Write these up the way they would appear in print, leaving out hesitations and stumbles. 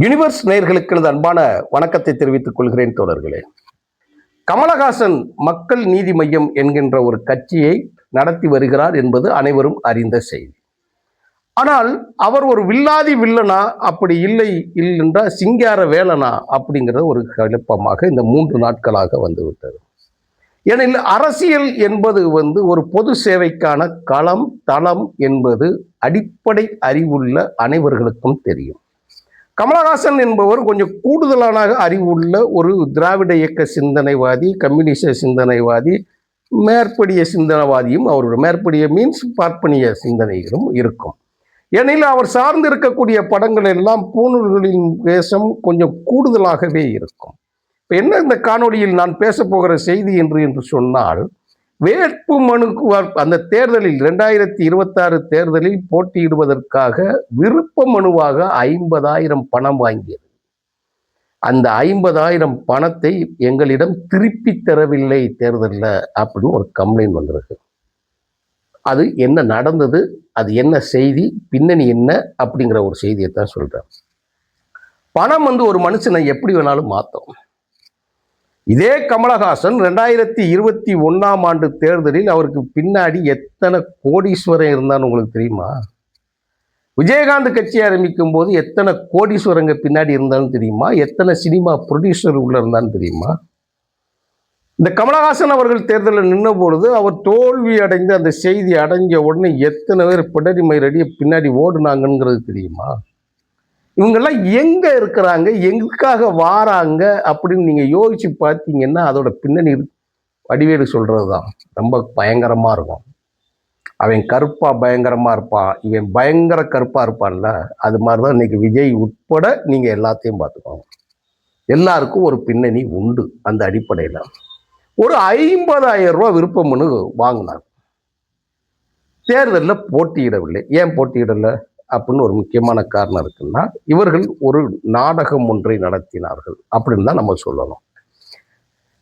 Universe நேயர்களுக்கு அன்பான வணக்கத்தை தெரிவித்துக் கொள்கிறேன் தோழர்களே. கமலஹாசன் மக்கள் நீதி மையம் என்கின்ற ஒரு கட்சியை நடத்தி வருகிறார் என்பது அனைவரும் அறிந்த செய்தி. ஆனால் அவர் ஒரு வில்லாதி வில்லனா, அப்படி இல்லை என்றால் சிங்கார வேலனா அப்படிங்கிறது ஒரு குழப்பமாக இந்த 3 நாட்களாக வந்துவிட்டது. ஏனெனில் அரசியல் என்பது ஒரு பொது சேவைக்கான களம் தளம் என்பது அடிப்படை அறிவுள்ள அனைவர்களுக்கும் தெரியும். கமலஹாசன் என்பவர் கொஞ்சம் கூடுதலான அறிவுள்ள ஒரு திராவிட இயக்க சிந்தனைவாதி, கம்யூனிச சிந்தனைவாதி, மேற்படிய சிந்தனைவாதியும் அவருடைய மேற்படிய மீன்ஸ் பார்ப்பனிய சிந்தனைகளும் இருக்கும். ஏனெனில் அவர் சார்ந்து இருக்கக்கூடிய படங்கள் எல்லாம் பூணூல்களின் வேஷம் கொஞ்சம் கூடுதலாகவே இருக்கும். இப்போ என்ன இந்த காணொலியில் நான் பேச போகிற செய்தி என்று சொன்னால், வேட்பு மனுக்கு அந்த தேர்தலில் 2026 தேர்தலில் போட்டியிடுவதற்காக விருப்ப மனுவாக 50,000 பணம் வாங்கியது. அந்த 50,000 பணத்தை எங்களிடம் திருப்பி தரவில்லை தேர்தலில் அப்படின்னு ஒரு கம்ப்ளைண்ட் வந்திருக்கு. அது என்ன நடந்தது, அது என்ன செய்தி, பின்னணி என்ன அப்படிங்கிற ஒரு செய்தியை தான் சொல்றேன். பணம் ஒரு மனுஷனை எப்படி வேணாலும் மாற்றும். இதே கமலஹாசன் 2021ஆம் ஆண்டு தேர்தலில் அவருக்கு பின்னாடி எத்தனை கோடீஸ்வரன் இருந்தான்னு உங்களுக்கு தெரியுமா? விஜயகாந்த் கட்சி ஆரம்பிக்கும் போது எத்தனை கோடீஸ்வரங்க பின்னாடி இருந்தாலும் தெரியுமா? எத்தனை சினிமா ப்ரொடியூசர் உள்ள இருந்தாலும் தெரியுமா? இந்த கமலஹாசன் அவர்கள் தேர்தலில் நின்ற பொழுது அவர் தோல்வி அடைந்து அந்த செய்தி அடைஞ்ச உடனே எத்தனை பேர் பிடரி மயிரடிய பின்னாடி ஓடுனாங்கிறது தெரியுமா? இவங்கெல்லாம் எங்க இருக்கிறாங்க, எங்களுக்காக வாராங்க அப்படின்னு நீங்க யோசிச்சு பார்த்தீங்கன்னா அதோட பின்னணி வடிவேலு சொல்றதுதான் ரொம்ப பயங்கரமா இருக்கும். அவன் கருப்பா பயங்கரமா இருப்பான், இவன் பயங்கர கருப்பா இருப்பான்ல, அது மாதிரிதான் இன்னைக்கு விஜய் உட்பட நீங்க எல்லாத்தையும் பார்த்துக்கோங்க. எல்லாருக்கும் ஒரு பின்னணி உண்டு. அந்த அடிப்படையில் ஒரு 50,000 ரூபாய் விருப்ப மனு வாங்கினார். தேர்தலில் போட்டியிடவில்லை. ஏன் போட்டியிடலை அப்படின்னு ஒரு முக்கியமான காரணம் இருக்குன்னா, இவர்கள் ஒரு நாடகம் ஒன்றை நடத்தினார்கள் அப்படின்னு தான் நம்ம சொல்லணும்.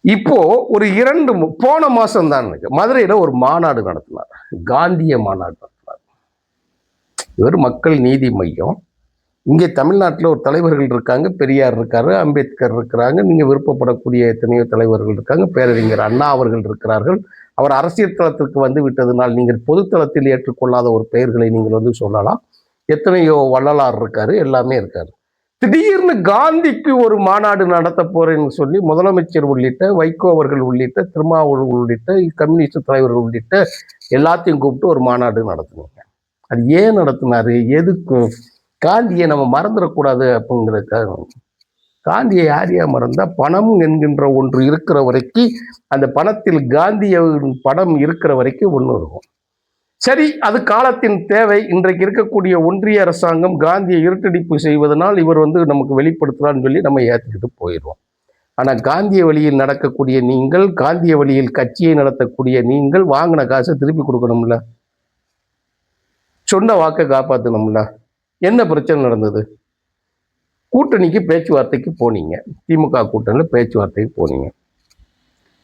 இப்போ ஒரு போன மாசம் தான் மதுரையில ஒரு மாநாடு நடத்தினார், காந்திய மாநாடு நடத்தினார். இவர் மக்கள் நீதி மையம். இங்கே தமிழ்நாட்டில் ஒரு தலைவர்கள் இருக்காங்க, பெரியார் இருக்காரு, அம்பேத்கர் இருக்கிறாங்க, நீங்க விருப்பப்படக்கூடிய எத்தனையோ தலைவர்கள் இருக்காங்க, பேரறிஞர் அண்ணா அவர்கள் இருக்கிறார்கள். அவர் அரசியல் தளத்திற்கு வந்து விட்டதனால் நீங்கள் பொதுத்தளத்தில் ஏற்றுக்கொள்ளாத ஒரு பெயர்களை நீங்கள் சொல்லலாம். எத்தனையோ வள்ளலார் இருக்காரு, எல்லாமே இருக்காரு. திடீர்னு காந்திக்கு ஒரு மாநாடு நடத்த போறேன்னு சொல்லி முதலமைச்சர் உள்ளிட்ட, வைகோ அவர்கள் உள்ளிட்ட, திருமாவளவன் உள்ளிட்ட, கம்யூனிஸ்ட் தலைவர்கள் உள்ளிட்ட எல்லாத்தையும் கூப்பிட்டு ஒரு மாநாடு நடத்தினாங்க. அது ஏன் நடத்தினாரு, எதுக்கு? காந்தியை நம்ம மறந்துடக்கூடாது அப்படிங்கிறதுக்காக. காந்தியை யாரையா மறந்தா, பணம் என்கின்ற ஒன்று இருக்கிற வரைக்கும், அந்த பணத்தில் காந்திய படம் இருக்கிற வரைக்கும் ஒன்று இருக்கும். சரி, அது காலத்தின் தேவை. இன்றைக்கு இருக்கக்கூடிய ஒன்றிய அரசாங்கம் காந்தியை இருட்டடிப்பு செய்வதனால் இவர் நமக்கு வெளிப்படுத்தலான்னு சொல்லி நம்ம ஏற்றுக்கிட்டு போயிடுவோம். ஆனால் காந்திய வழியில் நடக்கக்கூடிய நீங்கள், காந்திய வழியில் கட்சியை நடத்தக்கூடிய நீங்கள் வாங்கின காசை திருப்பி கொடுக்கணும்ல, சொன்ன வாக்கை காப்பாற்றணும்ல. என்ன பிரச்சனை நடந்தது? கூட்டணிக்கு பேச்சுவார்த்தைக்கு போனீங்க, திமுக கூட்டணியில் பேச்சுவார்த்தைக்கு போனீங்க.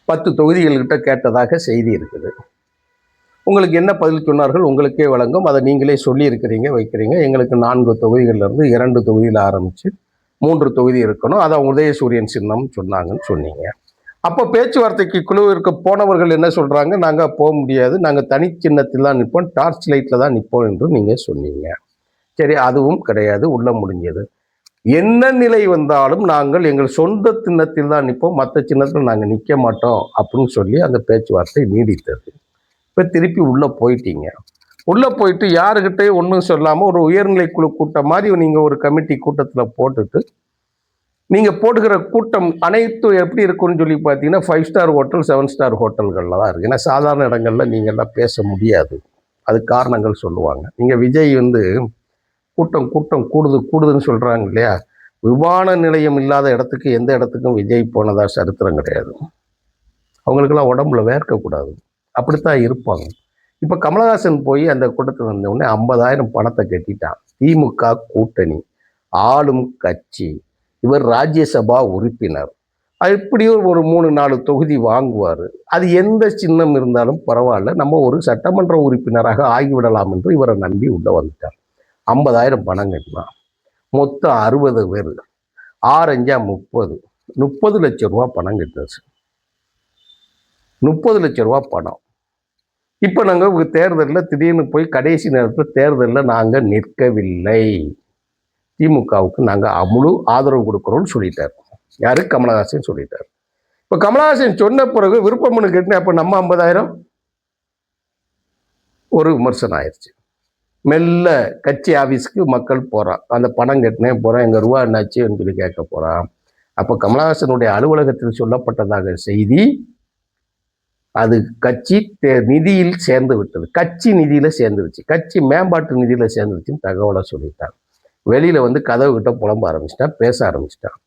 10 தொகுதிகள்கிட்ட கேட்டதாக செய்தி இருக்குது. உங்களுக்கு என்ன பதில் சொன்னார்கள் உங்களுக்கே வழங்கும். அதை நீங்களே சொல்லி இருக்கிறீங்க, வைக்கிறீங்க. எங்களுக்கு 4 தொகுதிகள்லேருந்து 2 தொகுதியில் ஆரம்பித்து 3 தொகுதி இருக்கணும், அதை உதயசூரியன் சின்னம் சொன்னாங்கன்னு சொன்னீங்க. அப்போ பேச்சுவார்த்தைக்கு குழுவிற்கு போனவர்கள் என்ன சொல்கிறாங்க, நாங்கள் போக முடியாது, நாங்கள் தனி சின்னத்தில் தான் நிற்போம், டார்ச் லைட்டில் தான் நிற்போம் என்று நீங்கள் சொன்னீங்க. சரி, அதுவும் கிடையாது, உள்ள முடிஞ்சது. என்ன நிலை வந்தாலும் நாங்கள் எங்கள் சொந்த சின்னத்தில் தான் நிற்போம், மற்ற சின்னத்தில் நாங்கள் நிற்க மாட்டோம் அப்படின்னு சொல்லி அந்த பேச்சுவார்த்தை நீடித்தது. இப்போ திருப்பி உள்ளே போயிட்டீங்க. உள்ளே போயிட்டு யாருக்கிட்டையும் ஒன்றும் சொல்லாமல் ஒரு உயர்நிலை குழு கூட்டம் மாதிரி நீங்கள் ஒரு கமிட்டி கூட்டத்தில் போட்டுட்டு, நீங்கள் போட்டுக்கிற கூட்டம் அனைத்தும் எப்படி இருக்குன்னு சொல்லி பார்த்தீங்கன்னா 5 ஸ்டார் ஹோட்டல் 7 ஸ்டார் ஹோட்டல்களில் தான் இருக்குது. ஏன்னா சாதாரண இடங்களில் நீங்கள்லாம் பேச முடியாது, அது காரணங்கள் சொல்லுவாங்க. நீங்கள் விஜய் கூட்டம் கூடுதுன்னு சொல்கிறாங்க இல்லையா, விமான நிலையம் இல்லாத இடத்துக்கு எந்த இடத்துக்கும் விஜய் போனதா சரித்திரம் கிடையாது. அவங்களுக்கெல்லாம் உடம்புல வேர்க்கக்கூடாது, அப்படித்தான் இருப்பாங்க. இப்போ கமலஹாசன் போய் அந்த கூட்டத்தில் வந்தவுடனே 50,000 பணத்தை கட்டிட்டான். திமுக கூட்டணி, ஆளும் கட்சி, இவர் ராஜ்யசபா உறுப்பினர், எப்படியும் ஒரு 3-4 தொகுதி வாங்குவார். அது எந்த சின்னம் இருந்தாலும் பரவாயில்ல, நம்ம ஒரு சட்டமன்ற உறுப்பினராக ஆகிவிடலாம் என்று இவரை நம்பி உள்ள வந்துட்டார். 50,000 பணம் கட்டினான். மொத்தம் 60 பேர், 6 5 30, 30 லட்சம் ரூபா பணம் கட்டுச்சு. 30 லட்சம் ரூபா பணம். இப்போ நாங்கள் தேர்தலில் திடீர்னு போய் கடைசி நேரத்தில் தேர்தலில் நாங்கள் நிற்கவில்லை, திமுகவுக்கு நாங்கள் முழு ஆதரவு கொடுக்குறோம்னு சொல்லிட்டார். யாரு? கமலஹாசன் சொல்லிட்டார். இப்போ கமலஹாசன் சொன்ன பிறகு விருப்ப மனு கேட்டேன். அப்போ நம்ம 50,000 ஒரு விமர்சனம் ஆயிடுச்சு. மெல்ல கட்சி ஆஃபீஸ்க்கு மக்கள் போகிறான். அந்த பணம் கட்டினேன் போகிறான், எங்கள் ரூபா என்னாச்சுன்னு சொல்லி கேட்க போகிறான். அப்போ கமலஹாசனுடைய அலுவலகத்தில் சொல்லப்பட்டதாக செய்தி, அது கட்சி நிதியில் சேர்ந்து விட்டது, கட்சி நிதியில் சேர்ந்துருச்சு, கட்சி மேம்பாட்டு நிதியில் சேர்ந்துருச்சுன்னு தகவலை சொல்லிட்டான். வெளியில் வந்து கதவு கிட்ட புலம்ப ஆரம்பிச்சிட்டான், பேச ஆரம்பிச்சிட்டான்.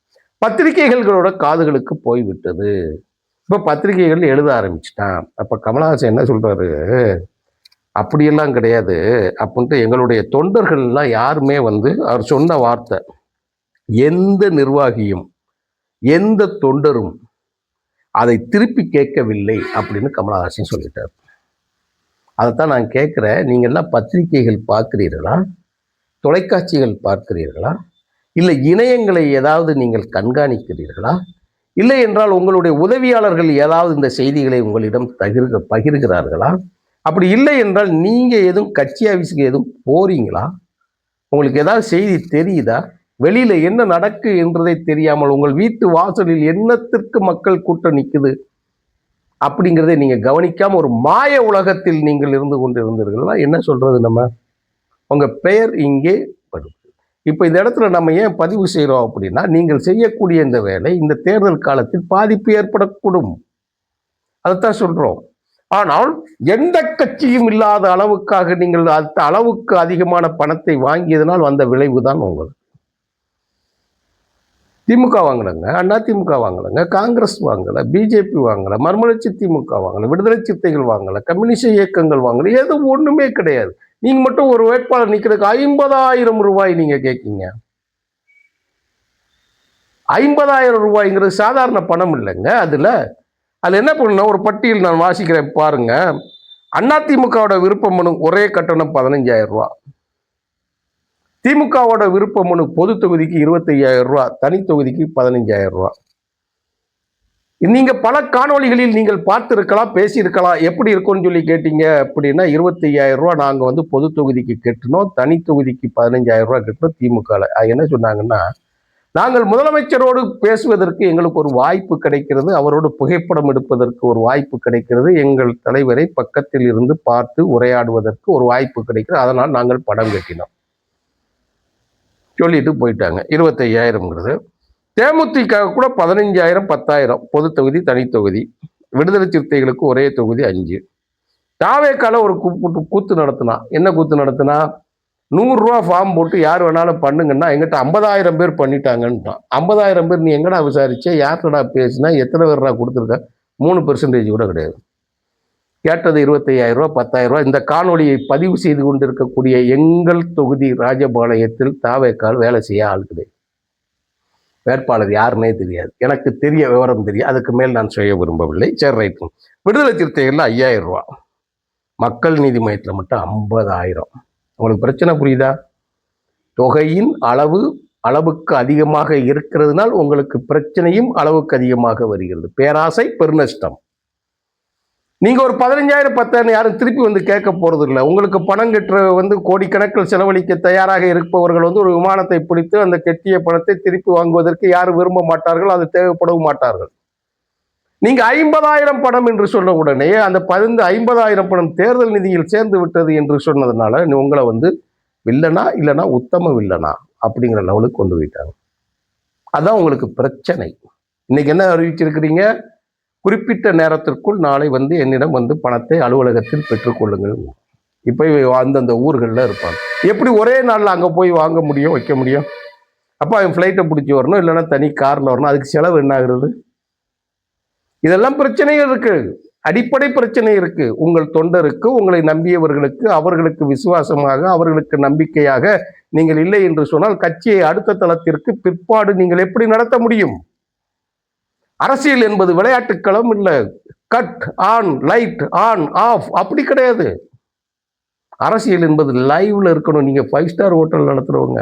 பத்திரிகைகளோட காதுகளுக்கு போய்விட்டது. இப்போ பத்திரிகைகள் எழுத ஆரம்பிச்சிட்டான். அப்போ கமலஹாசன் என்ன சொல்கிறாரு, அப்படியெல்லாம் கிடையாது அப்படின்ட்டு எங்களுடைய தொண்டர்கள்லாம் யாருமே வந்து அவர் சொன்ன வார்த்தை, எந்த நிர்வாகியும் எந்த தொண்டரும் அதை திருப்பி கேட்கவில்லை அப்படின்னு கமலஹாசன் சொல்லிட்டார். அதைத்தான் நான் கேட்குறேன், நீங்கள்லாம் பத்திரிகைகள் பார்க்கிறீர்களா, தொலைக்காட்சிகள் பார்க்கிறீர்களா, இல்லை இணையங்களை ஏதாவது நீங்கள் கண்காணிக்கிறீர்களா, இல்லை என்றால் உங்களுடைய உதவியாளர்கள் ஏதாவது இந்த செய்திகளை உங்களிடம் பகிர்கிறார்களா? அப்படி இல்லை என்றால் நீங்கள் எதுவும் கட்சி ஆஃபீஸுக்கு எதுவும் போறீங்களா? உங்களுக்கு ஏதாவது செய்தி தெரியுதா? வெளியில் என்ன நடக்கு என்றதை தெரியாமல் உங்கள் வீட்டு வாசலில் என்னத்திற்கு மக்கள் கூட்டம் நிற்குது அப்படிங்கிறதை நீங்கள் கவனிக்காமல் ஒரு மாய உலகத்தில் நீங்கள் இருந்து கொண்டு இருந்தீர்களா? என்ன சொல்கிறது, நம்ம உங்கள் பெயர் இங்கே படுது. இப்போ இந்த இடத்துல நம்ம ஏன் பதிவு செய்கிறோம் அப்படின்னா, நீங்கள் செய்யக்கூடிய இந்த வேலை இந்த தேர்தல் காலத்தில் பாதிப்பு ஏற்படக்கூடும், அதைத்தான் சொல்கிறோம். ஆனால் எந்த கட்சியும் இல்லாத அளவுக்காக நீங்கள் அந்த அளவுக்கு அதிகமான பணத்தை வாங்கியதனால் வந்த விளைவு தான் உங்களுக்கு. திமுக வாங்கலைங்க, அதிமுக வாங்கலைங்க, காங்கிரஸ் வாங்கலை, பிஜேபி வாங்கலை, மறுமலர்ச்சி திமுக வாங்கலை, விடுதலை சிறுத்தைகள் வாங்கலை, கம்யூனிஸ்ட் இயக்கங்கள் வாங்கலை, எதுவும் ஒன்றுமே கிடையாது. நீங்கள் மட்டும் ஒரு வேட்பாளர் நிற்கிறதுக்கு 50,000 ரூபாய் நீங்கள் கேட்கீங்க. 50,000 ரூபாய்ங்கிறது சாதாரண பணம் இல்லைங்க. அதில் என்ன பண்ணணும், ஒரு பட்டியல் நான் வாசிக்கிறேன் பாருங்க. அதிமுகவோட விருப்ப மனு ஒரே கட்டணம் 15,000 ரூபா, திமுகவோட விருப்ப மனு பொது தொகுதிக்கு 25,000 ரூபா, தனி தொகுதிக்கு 15,000 ரூபா. நீங்க பல காணொலிகளில் நீங்கள் பார்த்திருக்கலாம், பேசியிருக்கலாம். எப்படி இருக்கும்னு சொல்லி கேட்டீங்க அப்படின்னா, 25,000 ரூபா நாங்கள் வந்து பொது தொகுதிக்கு கட்டணும், தனி தொகுதிக்கு 15,000 ரூபா கட்டணும். திமுக என்ன சொன்னாங்கன்னா, நாங்கள் முதலமைச்சரோடு பேசுவதற்கு எங்களுக்கு ஒரு வாய்ப்பு கிடைக்கிறது, அவரோடு புகைப்படம் எடுப்பதற்கு ஒரு வாய்ப்பு கிடைக்கிறது, எங்கள் தலைவரை பக்கத்தில் இருந்து பார்த்து உரையாடுவதற்கு ஒரு வாய்ப்பு கிடைக்கிறது, அதனால் நாங்கள் படம் கட்டினோம் சொல்லிட்டு போயிட்டாங்க. 25,000ங்கிறது. தேமுதிக கூட 15,000 10,000 பொது தொகுதி தனி தொகுதி, விடுதலை சிறுத்தைகளுக்கு ஒரே தொகுதி 5. தாவேக்கால ஒரு கூத்து நடத்தினா. என்ன கூத்து நடத்தினா, 100 ரூபா ஃபார்ம் போட்டு யார் வேணாலும் பண்ணுங்கன்னா, எங்கிட்ட 50,000 பேர் பண்ணிட்டாங்கன்ட்டான். 50,000 பேர் நீ எங்கடா விசாரிச்ச, யார்கிட்டடா பேசினா, எத்தனை பேர்டா கொடுத்துருக்க? 3% கூட கிடையாது. கேட்டது 25,000 ரூபா 10,000 ரூபா. இந்த காணொலியை பதிவு செய்து கொண்டிருக்கக்கூடிய எங்கள் தொகுதி ராஜபாளையத்தில் தாவேக்கால் வேலை செய்ய ஆள் கிடையாது. வேட்பாளர் யாருன்னே தெரியாது. எனக்கு தெரிய விவரம் தெரியும், அதுக்கு மேல் நான் செய்ய விரும்பவில்லை. சரி, ரைட்டு. விடுதலை சிறுத்தைகளில் 5,000 ரூபா, மக்கள் நீதி மையத்தில் மட்டும் 50,000. உங்களுக்கு பிரச்சனை புரியுதா? தொகையின் அளவுக்கு அதிகமாக இருக்கிறதுனால் உங்களுக்கு பிரச்சனையும் அளவுக்கு அதிகமாக வருகிறது. பேராசை பெருநஷ்டம். நீங்க ஒரு 15,000 10,000 யாரும் திருப்பி வந்து கேட்க போறது இல்லை. உங்களுக்கு பணம் கட்டுற வந்து கோடிக்கணக்கில் செலவழிக்க தயாராக இருப்பவர்கள் வந்து ஒரு விமானத்தை பிடித்து அந்த கெட்டிய பணத்தை திருப்பி வாங்குவதற்கு யாரும் விரும்ப மாட்டார்கள், அது தேவைப்படவும் மாட்டார்கள். நீங்க 50,000 பணம் என்று சொன்ன உடனே அந்த 50,000 பணம் தேர்தல் நிதியில் சேர்ந்து விட்டது என்று சொன்னதுனால உங்களை வந்து வில்லனா இல்லைன்னா உத்தம வில்லனா அப்படிங்கிற லெவலுக்கு கொண்டு போயிட்டாங்க. அதான் உங்களுக்கு பிரச்சனை. இன்னைக்கு என்ன அறிவிச்சிருக்கிறீங்க, குறிப்பிட்ட நேரத்திற்குள் நாளை வந்து என்னிடம் வந்து பணத்தை அலுவலகத்தில் பெற்றுக்கொள்ளுங்கள். இப்போ அந்தந்த ஊர்களில் இருப்பாங்க. எப்படி ஒரே நாளில் அங்கே போய் வாங்க முடியும், வைக்க முடியும்? அப்போ அவன் ஃப்ளைட்டை பிடிச்சி வரணும், இல்லைன்னா தனி காரில் வரணும். அதுக்கு செலவு என்ன ஆகுறது? இதெல்லாம் பிரச்சனைகள் இருக்கு, அடிப்படை பிரச்சனை இருக்கு. உங்கள் தொண்டருக்கு, உங்களை நம்பியவர்களுக்கு, அவர்களுக்கு விசுவாசமாக, அவர்களுக்கு நம்பிக்கையாக நீங்கள் இல்லை என்று சொன்னால் கட்சியை அடுத்த தளத்திற்கு பிற்பாடு நீங்கள் எப்படி நடத்த முடியும்? அரசியல் என்பது விளையாட்டுக்களம் இல்லை. Cut on light on off அப்படி கிடையாது. அரசியல் என்பது லைவ்ல இருக்கணும். நீங்க 5 ஸ்டார் ஹோட்டல் நடத்துறவங்க,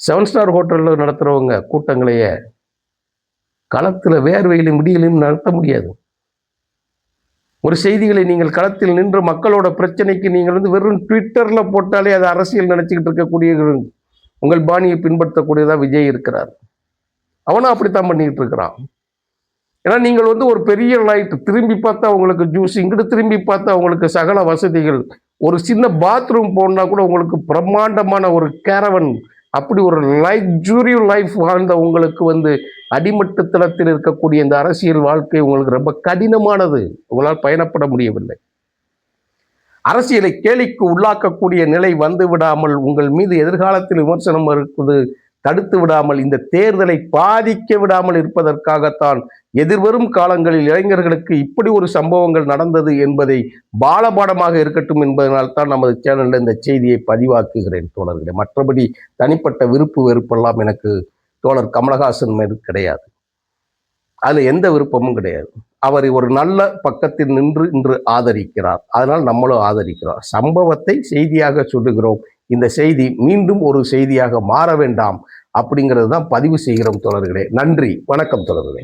7 ஸ்டார் ஹோட்டலில் நடத்துகிறவங்க கூட்டங்களையே களத்தில் வேர்வையிலும் விடியலையும் நடத்த முடியாது. ஒரு செய்திகளை நீங்கள் களத்தில் நின்று மக்களோட பிரச்சனைக்கு நீங்கள் வெறும் ட்விட்டரில் போட்டாலே அது அரசியல் நினச்சிக்கிட்டு இருக்கக்கூடிய உங்கள் பாணியை பின்பற்றக்கூடியதாக விஜய் இருக்கிறார். அவனும் அப்படித்தான் பண்ணிக்கிட்டு இருக்கிறான். ஏன்னா நீங்கள் ஒரு பெரிய லைட், திரும்பி பார்த்தா உங்களுக்கு ஜூஸ், இங்கிட்டு திரும்பி பார்த்தா உங்களுக்கு சகல வசதிகள், ஒரு சின்ன பாத்ரூம் போனா கூட உங்களுக்கு பிரம்மாண்டமான ஒரு கேரவன், அப்படி ஒரு லக்ஸுரி லைஃப் வாழ்ந்த உங்களுக்கு அடிமட்ட தளத்தில் இருக்கக்கூடிய இந்த அரசியல் வாழ்க்கை உங்களுக்கு ரொம்ப கடினமானது. உங்களால் பயணப்பட முடியவில்லை. அரசியலை கேலிக்கு உள்ளாக்கக்கூடிய நிலை வந்து விடாமல், உங்கள் மீது எதிர்காலத்தில் விமர்சனம் இருக்குது தடுத்து விடாமல், இந்த தேர்தலை பாதிக்க விடாமல் இருப்பதற்காகத்தான் எதிர்வரும் காலங்களில் இளைஞர்களுக்கு இப்படி ஒரு சம்பவங்கள் நடந்தது என்பதை பாலபாடமாக இருக்கட்டும் என்பதனால் தான் நமது சேனலில் இந்த செய்தியை பதிவாக்குகிறேன் தோழர்களே. மற்றபடி தனிப்பட்ட விருப்பு வெறுப்பெல்லாம் எனக்கு தோழர் கமலஹாசன் மீது கிடையாது. அதில் எந்த விருப்பமும் கிடையாது. அவர் ஒரு நல்ல பக்கத்தில் நின்று இன்று ஆதரிக்கிறார். அதனால் நம்மளும் ஆதரிக்கிறோம். சம்பவத்தை செய்தியாக சொல்லுகிறோம். இந்த செய்தி மீண்டும் ஒரு செய்தியாக மாற வேண்டாம் அப்படிங்கிறது தான் பதிவு செய்கிறோம் தோழர்களே. நன்றி, வணக்கம் தோழர்களே.